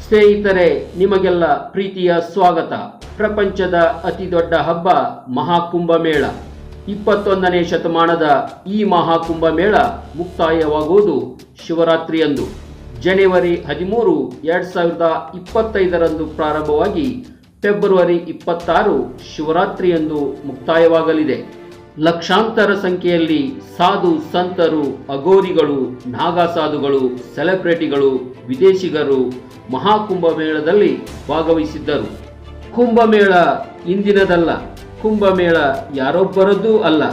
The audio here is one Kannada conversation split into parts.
ಸ್ನೇಹಿತರೆ, ನಿಮಗೆಲ್ಲ ಪ್ರೀತಿಯ ಸ್ವಾಗತ. ಪ್ರಪಂಚದ ಅತಿ ದೊಡ್ಡ ಹಬ್ಬ ಮಹಾಕುಂಭಮೇಳ. 21ನೇ ಶತಮಾನದ ಈ ಮಹಾಕುಂಭಮೇಳ ಮುಕ್ತಾಯವಾಗುವುದು ಶಿವರಾತ್ರಿಯಂದು. ಜನವರಿ 13, 2025ರಂದು ಪ್ರಾರಂಭವಾಗಿ ಫೆಬ್ರವರಿ 26 ಶಿವರಾತ್ರಿಯಂದು ಮುಕ್ತಾಯವಾಗಲಿದೆ. ಲಕ್ಷಾಂತರ ಸಂಖ್ಯೆಯಲ್ಲಿ ಸಾಧು ಸಂತರು, ಅಘೋರಿಗಳು, ನಾಗಾಸಾಧುಗಳು, ಸೆಲೆಬ್ರಿಟಿಗಳು, ವಿದೇಶಿಗರು ಮಹಾಕುಂಭಮೇಳದಲ್ಲಿ ಭಾಗವಹಿಸಿದ್ದರು. ಕುಂಭಮೇಳ ಇಂದಿನದಲ್ಲ, ಕುಂಭಮೇಳ ಯಾರೊಬ್ಬರದ್ದೂ ಅಲ್ಲ.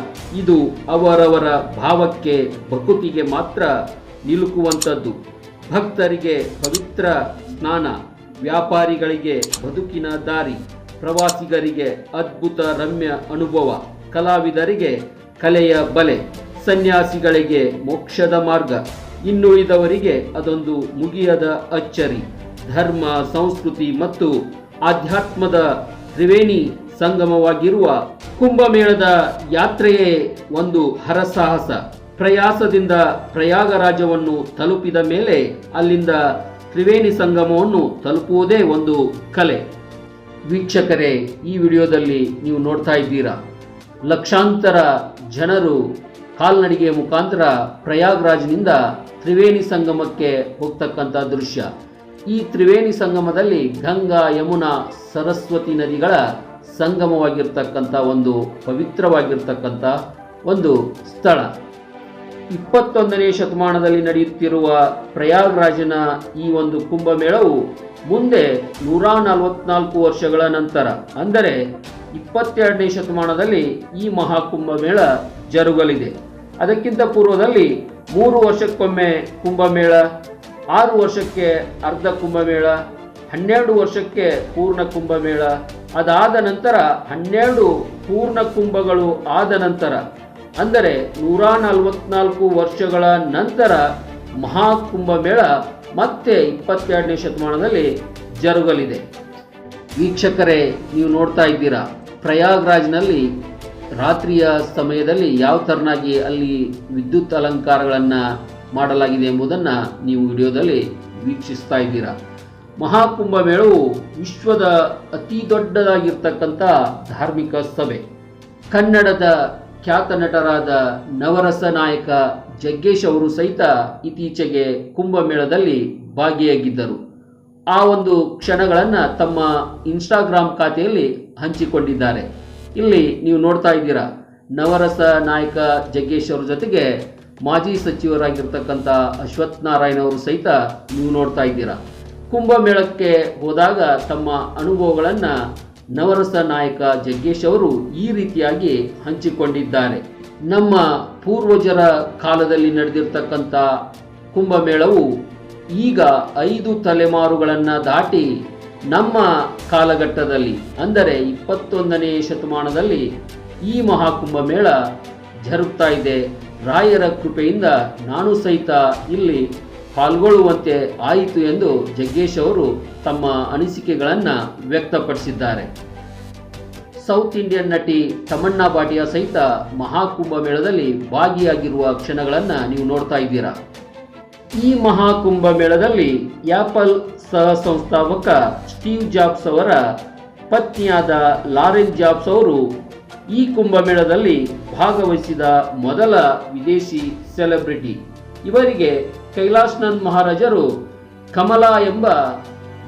ಇದು ಅವರವರ ಭಾವಕ್ಕೆ, ಭಕುತಿಗೆ ಮಾತ್ರ ನಿಲುಕುವಂಥದ್ದು. ಭಕ್ತರಿಗೆ ಪವಿತ್ರ ಸ್ನಾನ, ವ್ಯಾಪಾರಿಗಳಿಗೆ ಬದುಕಿನ ದಾರಿ, ಪ್ರವಾಸಿಗರಿಗೆ ಅದ್ಭುತ ರಮ್ಯ ಅನುಭವ, ಕಲಾವಿದರಿಗೆ ಕಲೆಯ ಬಲೆ, ಸನ್ಯಾಸಿಗಳಿಗೆ ಮೋಕ್ಷದ ಮಾರ್ಗ, ಇನ್ನುಳಿದವರಿಗೆ ಅದೊಂದು ಮುಗಿಯದ ಅಚ್ಚರಿ. ಧರ್ಮ, ಸಂಸ್ಕೃತಿ ಮತ್ತು ಆಧ್ಯಾತ್ಮದ ತ್ರಿವೇಣಿ ಸಂಗಮವಾಗಿರುವ ಕುಂಭಮೇಳದ ಯಾತ್ರೆಯೇ ಒಂದು ಹರಸಾಹಸ. ಪ್ರಯಾಸದಿಂದ ಪ್ರಯಾಗರಾಜವನ್ನು ತಲುಪಿದ ಮೇಲೆ ಅಲ್ಲಿಂದ ತ್ರಿವೇಣಿ ಸಂಗಮವನ್ನು ತಲುಪುವುದೇ ಒಂದು ಕಲೆ. ವೀಕ್ಷಕರೇ, ಈ ವಿಡಿಯೋದಲ್ಲಿ ನೀವು ನೋಡ್ತಾ ಇದ್ದೀರಾ, ಲಕ್ಷಾಂತರ ಜನರು ಕಾಲ್ನಡಿಗೆ ಮುಖಾಂತರ ಪ್ರಯಾಗ್ರಾಜ್ನಿಂದ ತ್ರಿವೇಣಿ ಸಂಗಮಕ್ಕೆ ಹೋಗ್ತಕ್ಕಂಥ ದೃಶ್ಯ. ಈ ತ್ರಿವೇಣಿ ಸಂಗಮದಲ್ಲಿ ಗಂಗಾ, ಯಮುನಾ, ಸರಸ್ವತಿ ನದಿಗಳ ಸಂಗಮವಾಗಿರ್ತಕ್ಕಂಥ ಒಂದು ಪವಿತ್ರವಾಗಿರ್ತಕ್ಕಂಥ ಒಂದು ಸ್ಥಳ. 21ನೇ ಶತಮಾನದಲ್ಲಿ ನಡೆಯುತ್ತಿರುವ ಪ್ರಯಾಗ್ರಾಜ್ನ ಈ ಒಂದು ಕುಂಭಮೇಳವು ಮುಂದೆ 144 ವರ್ಷಗಳ ನಂತರ, ಅಂದರೆ 22ನೇ ಶತಮಾನದಲ್ಲಿ ಈ ಮಹಾಕುಂಭಮೇಳ ಜರುಗಲಿದೆ. ಅದಕ್ಕಿಂತ ಪೂರ್ವದಲ್ಲಿ 3 ವರ್ಷಕ್ಕೊಮ್ಮೆ ಕುಂಭಮೇಳ, 6 ವರ್ಷಕ್ಕೆ ಅರ್ಧ ಕುಂಭಮೇಳ, 12 ವರ್ಷಕ್ಕೆ ಪೂರ್ಣ ಕುಂಭಮೇಳ, ಅದಾದ ನಂತರ 12 ಪೂರ್ಣ ಕುಂಭಗಳು ಆದ ನಂತರ, ಅಂದರೆ 144 ವರ್ಷಗಳ ನಂತರ ಮಹಾಕುಂಭಮೇಳ ಮತ್ತೆ 22ನೇ ಶತಮಾನದಲ್ಲಿ ಜರುಗಲಿದೆ. ವೀಕ್ಷಕರೇ, ನೀವು ನೋಡ್ತಾ ಇದ್ದೀರಾ, ಪ್ರಯಾಗ್ರಾಜ್ನಲ್ಲಿ ರಾತ್ರಿಯ ಸಮಯದಲ್ಲಿ ಯಾವ ಥರನಾಗಿ ಅಲ್ಲಿ ವಿದ್ಯುತ್ ಅಲಂಕಾರಗಳನ್ನು ಮಾಡಲಾಗಿದೆ ಎಂಬುದನ್ನು ನೀವು ವಿಡಿಯೋದಲ್ಲಿ ವೀಕ್ಷಿಸ್ತಾ ಇದ್ದೀರಾ. ಮಹಾಕುಂಭಮೇಳವು ವಿಶ್ವದ ಅತಿ ದೊಡ್ಡದಾಗಿರ್ತಕ್ಕಂಥ ಧಾರ್ಮಿಕ ಸಭೆ. ಕನ್ನಡದ ಖ್ಯಾತ ನಟರಾದ ನವರಸ ನಾಯಕ ಜಗ್ಗೇಶ್ ಅವರು ಸಹಿತ ಇತ್ತೀಚೆಗೆ ಕುಂಭಮೇಳದಲ್ಲಿ ಭಾಗಿಯಾಗಿದ್ದರು. ಆ ಒಂದು ಕ್ಷಣಗಳನ್ನು ತಮ್ಮ ಇನ್ಸ್ಟಾಗ್ರಾಮ್ ಖಾತೆಯಲ್ಲಿ ಹಂಚಿಕೊಂಡಿದ್ದಾರೆ. ಇಲ್ಲಿ ನೀವು ನೋಡ್ತಾ ಇದ್ದೀರಾ, ನವರಸ ನಾಯಕ ಜಗ್ಗೇಶ್ ಅವರ ಜೊತೆಗೆ ಮಾಜಿ ಸಚಿವರಾಗಿರ್ತಕ್ಕಂಥ ಅಶ್ವಥ್ ನಾರಾಯಣ್ ಅವರು ಸಹಿತ ನೀವು ನೋಡ್ತಾ ಇದ್ದೀರಾ. ಕುಂಭಮೇಳಕ್ಕೆ ಹೋದಾಗ ತಮ್ಮ ಅನುಭವಗಳನ್ನು ನವರಸ ನಾಯಕ ಜಗ್ಗೇಶ್ ಅವರು ಈ ರೀತಿಯಾಗಿ ಹಂಚಿಕೊಂಡಿದ್ದಾರೆ. ನಮ್ಮ ಪೂರ್ವಜರ ಕಾಲದಲ್ಲಿ ನಡೆದಿರ್ತಕ್ಕಂಥ ಕುಂಭಮೇಳವು ಈಗ 5 ತಲೆಮಾರುಗಳನ್ನು ದಾಟಿ ನಮ್ಮ ಕಾಲಘಟ್ಟದಲ್ಲಿ, ಅಂದರೆ 21ನೇ ಶತಮಾನದಲ್ಲಿ ಈ ಮಹಾಕುಂಭಮೇಳ ಜರುಗ್ತಾ ಇದೆ. ರಾಯರ ಕೃಪೆಯಿಂದ ನಾನು ಸಹಿತ ಇಲ್ಲಿ ಪಾಲ್ಗೊಳ್ಳುವಂತೆ ಆಯಿತು ಎಂದು ಜಗ್ಗೇಶ್ ಅವರು ತಮ್ಮ ಅನಿಸಿಕೆಗಳನ್ನು ವ್ಯಕ್ತಪಡಿಸಿದ್ದಾರೆ. ಸೌತ್ ಇಂಡಿಯನ್ ನಟಿ ತಮನ್ನಾ ಭಾಟಿಯಾ ಸಹಿತ ಮಹಾಕುಂಭಮೇಳದಲ್ಲಿ ಭಾಗಿಯಾಗಿರುವ ಕ್ಷಣಗಳನ್ನು ನೀವು ನೋಡ್ತಾ ಇದ್ದೀರಾ. ಈ ಮಹಾಕುಂಭಮೇಳದಲ್ಲಿ ಆಪಲ್ ಸಹ ಸಂಸ್ಥಾಪಕ ಸ್ಟೀವ್ ಜಾಬ್ಸ್ ಅವರ ಪತ್ನಿಯಾದ ಲಾರೆನ್ ಜಾಬ್ಸ್ ಅವರು ಈ ಕುಂಭಮೇಳದಲ್ಲಿ ಭಾಗವಹಿಸಿದ ಮೊದಲ ವಿದೇಶಿ ಸೆಲೆಬ್ರಿಟಿ. ಇವರಿಗೆ ಕೈಲಾಸನಂದ್ ಮಹಾರಾಜರು ಕಮಲಾ ಎಂಬ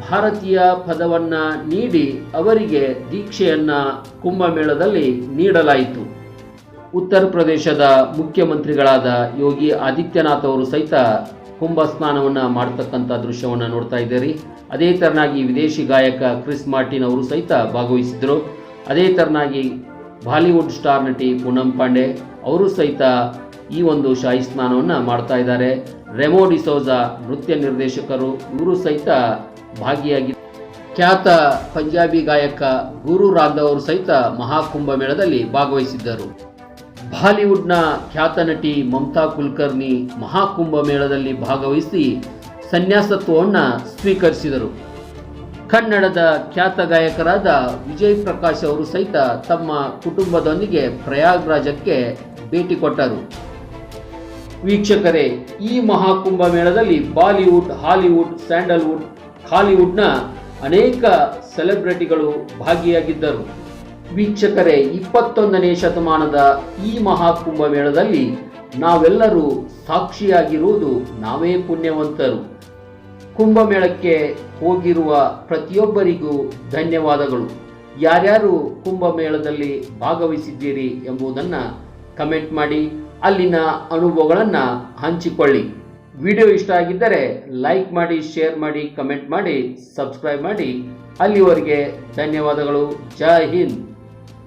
ಭಾರತೀಯ ಪದವನ್ನು ನೀಡಿ ಅವರಿಗೆ ದೀಕ್ಷೆಯನ್ನು ಕುಂಭಮೇಳದಲ್ಲಿ ನೀಡಲಾಯಿತು. ಉತ್ತರ ಪ್ರದೇಶದ ಮುಖ್ಯಮಂತ್ರಿಗಳಾದ ಯೋಗಿ ಆದಿತ್ಯನಾಥ್ ಅವರು ಸಹಿತ ಕುಂಭ ಸ್ನಾನವನ್ನು ಮಾಡತಕ್ಕಂಥ ದೃಶ್ಯವನ್ನು ನೋಡ್ತಾ ಇದ್ದೀರಿ. ಅದೇ ಥರನಾಗಿ ವಿದೇಶಿ ಗಾಯಕ ಕ್ರಿಸ್ ಮಾರ್ಟಿನ್ ಅವರು ಸಹಿತ ಭಾಗವಹಿಸಿದರು. ಅದೇ ಥರನಾಗಿ ಬಾಲಿವುಡ್ ಸ್ಟಾರ್ ನಟಿ ಪೂನಂ ಪಾಂಡೆ ಅವರು ಸಹಿತ ಈ ಒಂದು ಶಾಹಿ ಸ್ನಾನವನ್ನು ಮಾಡ್ತಾ ಇದ್ದಾರೆ. ರೆಮೋ ಡಿಸೋಜಾ ನೃತ್ಯ ನಿರ್ದೇಶಕರು, ಇವರು ಸಹಿತ ಭಾಗಿಯಾಗಿ ಖ್ಯಾತ ಪಂಜಾಬಿ ಗಾಯಕ ಗುರು ರಾಂಧವ್ ಅವರು ಸಹಿತ ಮಹಾಕುಂಭಮೇಳದಲ್ಲಿ ಭಾಗವಹಿಸಿದ್ದರು. ಬಾಲಿವುಡ್ನ ಖ್ಯಾತ ನಟಿ ಮಮತಾ ಕುಲಕರ್ಣಿ ಮಹಾಕುಂಭಮೇಳದಲ್ಲಿ ಭಾಗವಹಿಸಿ ಸನ್ಯಾಸತ್ವವನ್ನು ಸ್ವೀಕರಿಸಿದರು. ಕನ್ನಡದ ಖ್ಯಾತ ಗಾಯಕರಾದ ವಿಜಯ್ ಪ್ರಕಾಶ್ ಅವರು ಸಹಿತ ತಮ್ಮ ಕುಟುಂಬದೊಂದಿಗೆ ಪ್ರಯಾಗ್ರಾಜಕ್ಕೆ ಭೇಟಿ ಕೊಟ್ಟರು. ವೀಕ್ಷಕರೇ, ಈ ಮಹಾಕುಂಭಮೇಳದಲ್ಲಿ ಬಾಲಿವುಡ್, ಹಾಲಿವುಡ್, ಸ್ಯಾಂಡಲ್ವುಡ್, ಹಾಲಿವುಡ್ನ ಅನೇಕ ಸೆಲೆಬ್ರಿಟಿಗಳು ಭಾಗಿಯಾಗಿದ್ದರು. ವೀಕ್ಷಕರೇ, 21ನೇ ಶತಮಾನದ ಈ ಮಹಾಕುಂಭಮೇಳದಲ್ಲಿ ನಾವೆಲ್ಲರೂ ಸಾಕ್ಷಿಯಾಗಿರುವುದು ನಾವೇ ಪುಣ್ಯವಂತರು. ಕುಂಭಮೇಳಕ್ಕೆ ಹೋಗಿರುವ ಪ್ರತಿಯೊಬ್ಬರಿಗೂ ಧನ್ಯವಾದಗಳು. ಯಾರ್ಯಾರು ಕುಂಭಮೇಳದಲ್ಲಿ ಭಾಗವಹಿಸಿದ್ದೀರಿ ಎಂಬುದನ್ನು ಕಮೆಂಟ್ ಮಾಡಿ, ಅಲ್ಲಿನ ಅನುಭವಗಳನ್ನು ಹಂಚಿಕೊಳ್ಳಿ. ವಿಡಿಯೋ ಇಷ್ಟ ಆಗಿದ್ದರೆ ಲೈಕ್ ಮಾಡಿ, ಶೇರ್ ಮಾಡಿ, ಕಮೆಂಟ್ ಮಾಡಿ, ಸಬ್ಸ್ಕ್ರೈಬ್ ಮಾಡಿ. ಅಲ್ಲಿವರೆಗೆ ಧನ್ಯವಾದಗಳು. ಜೈ ಹಿಂದ್.